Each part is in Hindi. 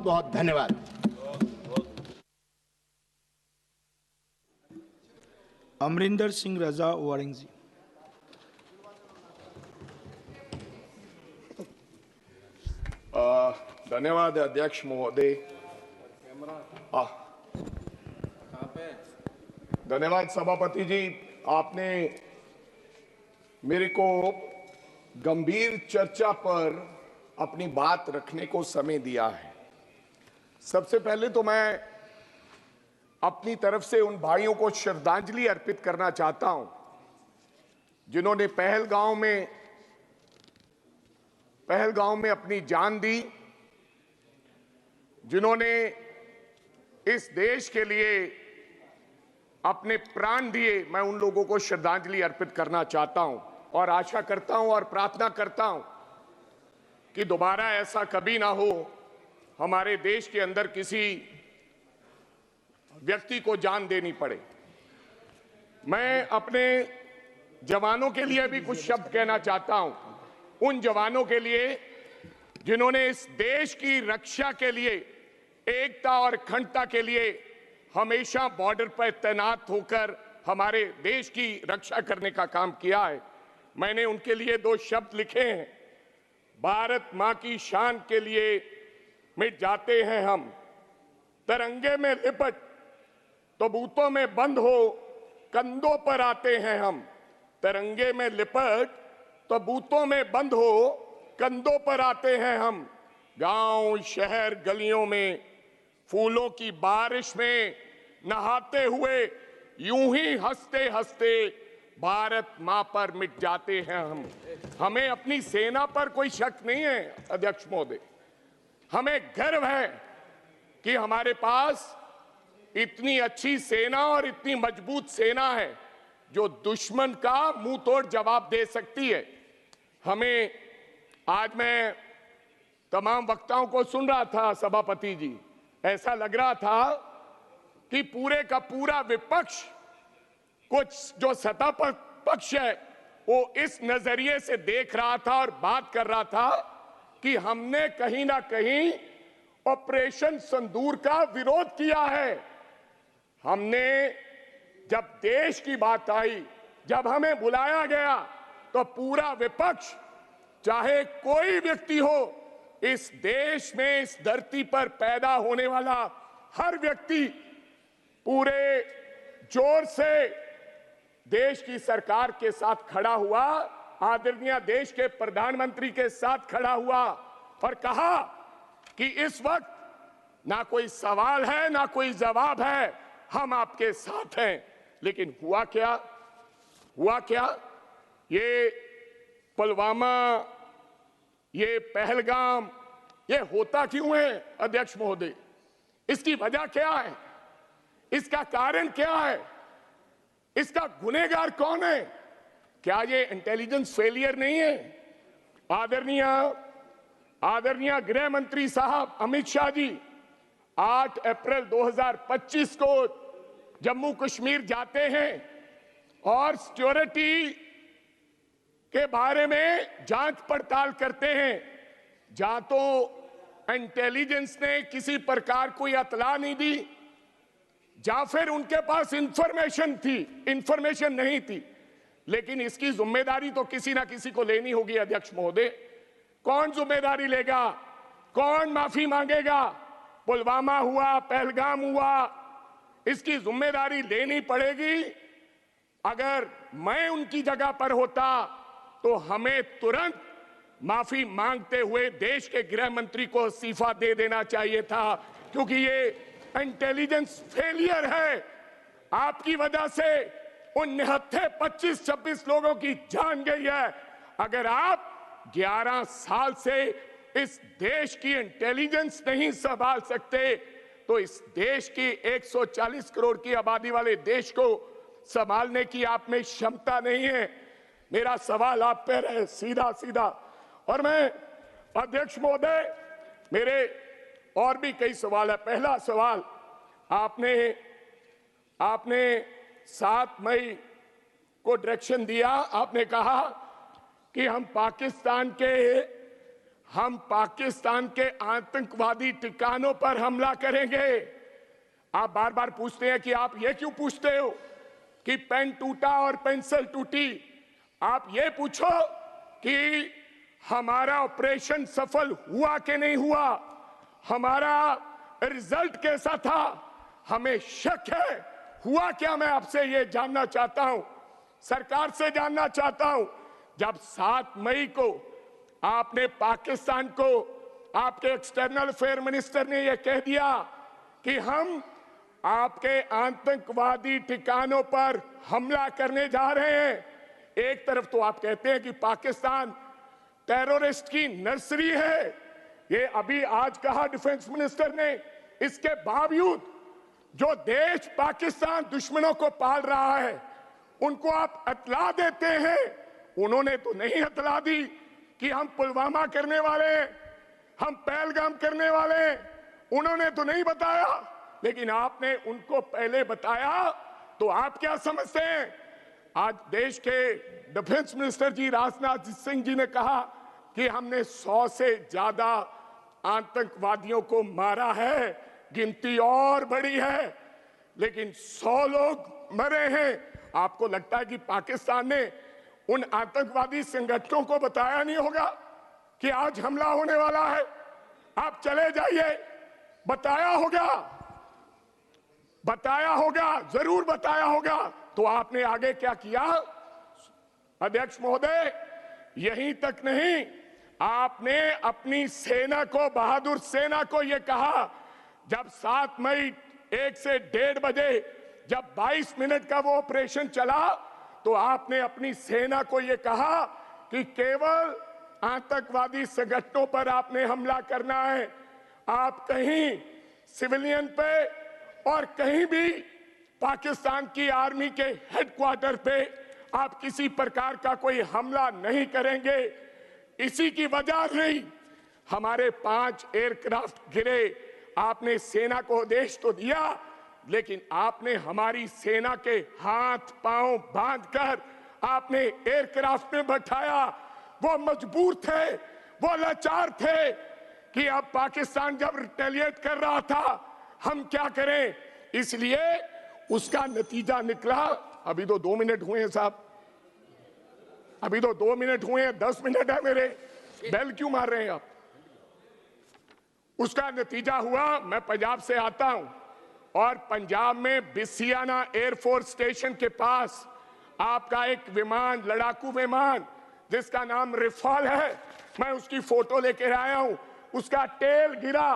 बहुत धन्यवाद। अमरिंदर सिंह रजा वारिंग जी। धन्यवाद अध्यक्ष महोदय। धन्यवाद सभापति जी, आपने मेरे को गंभीर चर्चा पर अपनी बात रखने को समय दिया है। सबसे पहले तो मैं अपनी तरफ से उन भाइयों को श्रद्धांजलि अर्पित करना चाहता हूं जिन्होंने पहलगांव में अपनी जान दी, जिन्होंने इस देश के लिए अपने प्राण दिए। मैं उन लोगों को श्रद्धांजलि अर्पित करना चाहता हूं और आशा करता हूं और प्रार्थना करता हूं कि दोबारा ऐसा कभी ना हो, हमारे देश के अंदर किसी व्यक्ति को जान देनी पड़े। मैं अपने जवानों के लिए भी कुछ शब्द कहना चाहता हूं, उन जवानों के लिए जिन्होंने इस देश की रक्षा के लिए, एकता और अखंडता के लिए हमेशा बॉर्डर पर तैनात होकर हमारे देश की रक्षा करने का काम किया है। मैंने उनके लिए 2 शब्द लिखे हैं। भारत मां की शान के लिए मिट जाते हैं हम, तिरंगे में लिपट तबूतों में बंद हो कंधों पर आते हैं हम। तिरंगे में लिपट तबूतों में बंद हो कंधों पर आते हैं हम। गांव शहर गलियों में फूलों की बारिश में नहाते हुए यूं ही हंसते हंसते भारत मां पर मिट जाते हैं हम। हमें अपनी सेना पर कोई शक नहीं है अध्यक्ष महोदय, हमें गर्व है कि हमारे पास इतनी अच्छी सेना और इतनी मजबूत सेना है जो दुश्मन का मुंह तोड़ जवाब दे सकती है। हमें, आज मैं तमाम वक्ताओं को सुन रहा था सभापति जी, ऐसा लग रहा था कि पूरे का पूरा विपक्ष, कुछ जो सत्ता पक्ष है, वो इस नजरिए से देख रहा था और बात कर रहा था कि हमने कहीं ना कहीं ऑपरेशन सिंदूर का विरोध किया है। हमने, जब देश की बात आई, जब हमें बुलाया गया, तो पूरा विपक्ष, चाहे कोई व्यक्ति हो, इस देश में, इस धरती पर पैदा होने वाला हर व्यक्ति पूरे जोर से देश की सरकार के साथ खड़ा हुआ, आदरणीय देश के प्रधानमंत्री के साथ खड़ा हुआ और कहा कि इस वक्त ना कोई सवाल है ना कोई जवाब है, हम आपके साथ हैं। लेकिन हुआ क्या? ये पुलवामा, ये पहलगाम, ये होता क्यों है अध्यक्ष महोदय? इसकी वजह क्या है? इसका कारण क्या है? इसका गुनहगार कौन है? क्या ये इंटेलिजेंस फेलियर नहीं है? आदरणीय गृह मंत्री साहब अमित शाह जी 8 अप्रैल 2025 को जम्मू कश्मीर जाते हैं और सिक्योरिटी के बारे में जांच पड़ताल करते हैं। जहां तो इंटेलिजेंस ने किसी प्रकार कोई इत्तला नहीं दी, या फिर उनके पास इंफॉर्मेशन नहीं थी। लेकिन इसकी जिम्मेदारी तो किसी ना किसी को लेनी होगी अध्यक्ष महोदय। कौन जिम्मेदारी लेगा? कौन माफी मांगेगा? पुलवामा हुआ, पहलगाम हुआ, इसकी जिम्मेदारी लेनी पड़ेगी। अगर मैं उनकी जगह पर होता तो हमें तुरंत माफी मांगते हुए देश के गृह मंत्री को इस्तीफा दे देना चाहिए था, क्योंकि ये इंटेलिजेंस फेलियर है। आपकी वजह से उन निहत्थे 25-26 लोगों की जान गई है। अगर आप 11 साल से इस देश की इंटेलिजेंस नहीं संभाल सकते, तो इस देश की 140 करोड़ की आबादी वाले देश को संभालने की आप में क्षमता नहीं है। मेरा सवाल आप पर है सीधा। और मैं अध्यक्ष महोदय, मेरे और भी कई सवाल है। पहला सवाल, आपने 7 मई को डायरेक्शन दिया, आपने कहा कि हम पाकिस्तान के हम पाकिस्तान के आतंकवादी ठिकानों पर हमला करेंगे। आप बार बार पूछते हैं कि आप ये क्यों पूछते हो कि पेन टूटा और पेंसिल टूटी। आप ये पूछो कि हमारा ऑपरेशन सफल हुआ कि नहीं हुआ, हमारा रिजल्ट कैसा था, हमें शक है, हुआ क्या। मैं आपसे ये जानना चाहता हूं, सरकार से जानना चाहता हूं। जब 7 मई को आपने पाकिस्तान को, आपके एक्सटर्नल अफेयर मिनिस्टर ने यह कह दिया कि हम आपके आतंकवादी ठिकानों पर हमला करने जा रहे हैं। एक तरफ तो आप कहते हैं कि पाकिस्तान टेररिस्ट की नर्सरी है, ये अभी आज कहा डिफेंस मिनिस्टर ने। इसके बावजूद जो देश पाकिस्तान दुश्मनों को पाल रहा है उनको आप अतला देते हैं। उन्होंने तो नहीं अतला दी कि हम पुलवामा करने वाले हैं, हम पहलगाम करने वाले हैं, उन्होंने तो नहीं बताया, लेकिन आपने उनको पहले बताया। तो आप क्या समझते हैं? आज देश के डिफेंस मिनिस्टर जी राजनाथ सिंह जी ने कहा कि हमने 100 से ज्यादा आतंकवादियों को मारा है, गिनती और बड़ी है, लेकिन 100 लोग मरे हैं। आपको लगता है कि पाकिस्तान ने उन आतंकवादी संगठनों को बताया नहीं होगा कि आज हमला होने वाला है? आप चले जाइए, बताया होगा, बताया होगा, जरूर बताया होगा। तो आपने आगे क्या किया? अध्यक्ष महोदय, यहीं तक नहीं, आपने अपनी सेना को, बहादुर सेना को यह कहा, जब 7 मई 1 से 1:30 बजे जब 22 मिनट का वो ऑपरेशन चला, तो आपने अपनी सेना को यह कहा कि केवल आतंकवादी संगठनों पर आपने हमला करना है। आप कहीं सिविलियन पे और कहीं भी पाकिस्तान की आर्मी के हेडक्वार्टर पे आप किसी प्रकार का कोई हमला नहीं करेंगे। इसी की वजह रही हमारे 5 एयरक्राफ्ट गिरे। आपने सेना को आदेश तो दिया, लेकिन आपने हमारी सेना के हाथ पांव बांधकर आपने एयरक्राफ्ट में बैठाया। वो मजबूर थे, वो लाचार थे कि अब पाकिस्तान जब रिटेलिएट कर रहा था हम क्या करें। इसलिए उसका नतीजा निकला। अभी तो 2 मिनट हुए हैं साहब, अभी तो 2 मिनट हुए हैं, 10 मिनट है मेरे, बेल क्यों मार रहे हैं आप? उसका नतीजा हुआ, मैं पंजाब से आता हूं और पंजाब में बिसियाना एयरफोर्स स्टेशन के पास आपका एक विमान, लड़ाकू विमान जिसका नाम रिफाल है, मैं उसकी फोटो लेकर आया हूं। उसका टेल गिरा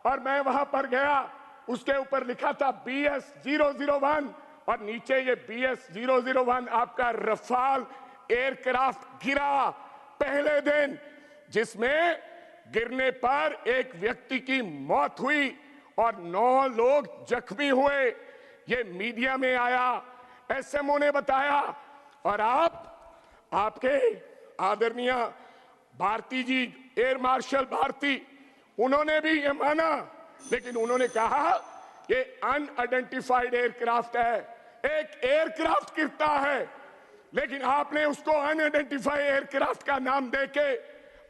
और मैं वहां पर गया, उसके ऊपर लिखा था BS-001 और नीचे ये BS-001 आपका रफाल एयरक्राफ्ट गिरा पहले दिन, जिसमें गिरने पर एक व्यक्ति की मौत हुई और 9 लोग जख्मी हुए। ये मीडिया में आया, SMO ने बताया। और आपके आदरणीय भारती जी, एयर मार्शल भारती, उन्होंने भी ये माना, लेकिन उन्होंने कहा ये अनआइडेंटिफाइड एयरक्राफ्ट है, एक एयरक्राफ्ट गिरता है, लेकिन आपने उसको अनआइडेंटिफाइड एयरक्राफ्ट का नाम देके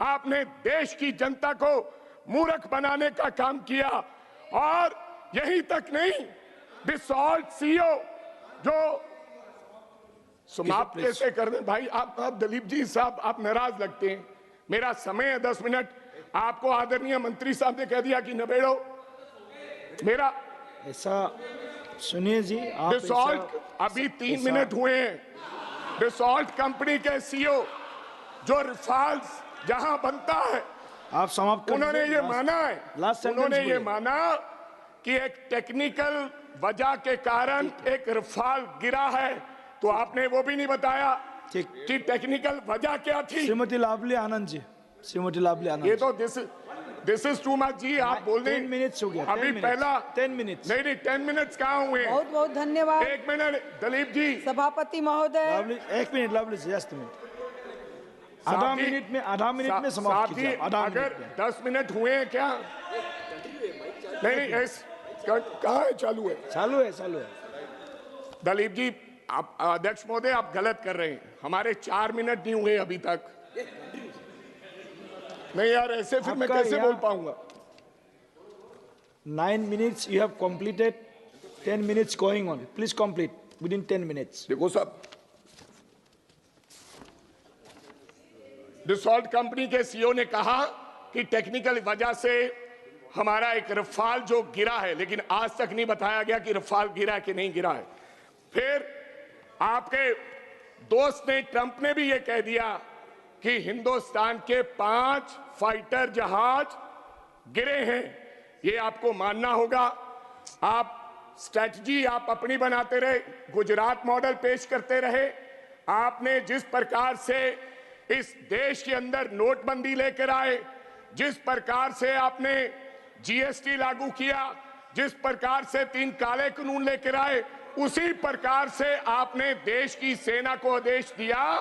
आपने देश की जनता को मूर्ख बनाने का काम किया। और यही तक नहीं, डिसॉल्ट CEO जो समाप्त कैसे कर दें भाई आप दलीप जी साहब, आप नाराज लगते हैं। मेरा समय है 10 मिनट, आपको आदरणीय मंत्री साहब ने कह दिया कि नबेड़ो मेरा। ऐसा सुनिए जी, आप डिसॉल्ट अभी 3 मिनट हुए हैं। डिसॉल्ट कंपनी के CEO जो रिफाल्स जहां बनता है, आप समाप्त कर उन्होंने दीजिए। ये माना है, लास्ट उन्होंने सेंटेंस ये बोलिए। माना कि एक टेक्निकल वजह के कारण एक रफाल गिरा है। तो आपने वो भी नहीं बताया ठीक। कि टेक्निकल वजह क्या थी। श्रीमती लाभली आनंद जी, श्रीमती लाभली आनंद ये जी। तो दिस इज टू मच जी। आप बोल रहे 10 मिनट्स हो गया, 10 अभी मिनट्स, पहला 10 मिनट्स। नहीं 10 मिनट्स कहाँ हुए? बहुत बहुत धन्यवाद 1 मिनट दलीप जी। सभापति महोदय। लाभली 1 मिनट, लाभली जी, जस्ट मिनट, आधा मिनट में समाप्त कीजिए। आधा अगर मिनट में 10 मिनट हुए हैं क्या? नहीं कहाँ है? चालू है, चालू है, चालू है। दलीप जी। आप अध्यक्ष महोदय, आप गलत कर रहे हैं। हमारे 4 मिनट नहीं हुए अभी तक। नहीं यार, ऐसे फिर मैं आपका कैसे यहाँ- बोल पाऊंगा? 9 minutes you have completed, 10 minutes going on. Please complete within 10 minutes. देखो साहब, डिसॉल्ट कंपनी के सीईओ ने कहा कि टेक्निकल वजह से हमारा एक रफाल जो गिरा है, लेकिन आज तक नहीं बताया गया कि रफाल गिरा है कि नहीं गिरा है। फिर आपके दोस्त ने, ट्रंप ने भी ये कह दिया कि हिंदुस्तान के 5 फाइटर जहाज गिरे हैं। ये आपको मानना होगा। आप स्ट्रेटजी आप अपनी बनाते रहे, गुजरात मॉडल पेश करते रहे। आपने जिस प्रकार से इस देश के अंदर नोटबंदी लेकर आए, जिस प्रकार से आपने जीएसटी लागू किया, जिस प्रकार से 3 काले कानून लेकर आए, उसी प्रकार से आपने देश की सेना को आदेश दिया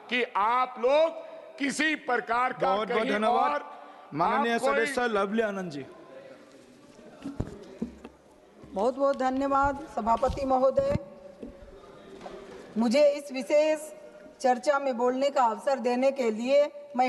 कि आप लोग किसी प्रकार का बहुत बहुत कहीं धन्यवाद और माननीय आप कोई- सदस्य लवली आनंद जी। बहुत बहुत धन्यवाद सभापति महोदय। मुझे इस विशेष चर्चा में बोलने का अवसर देने के लिए मैं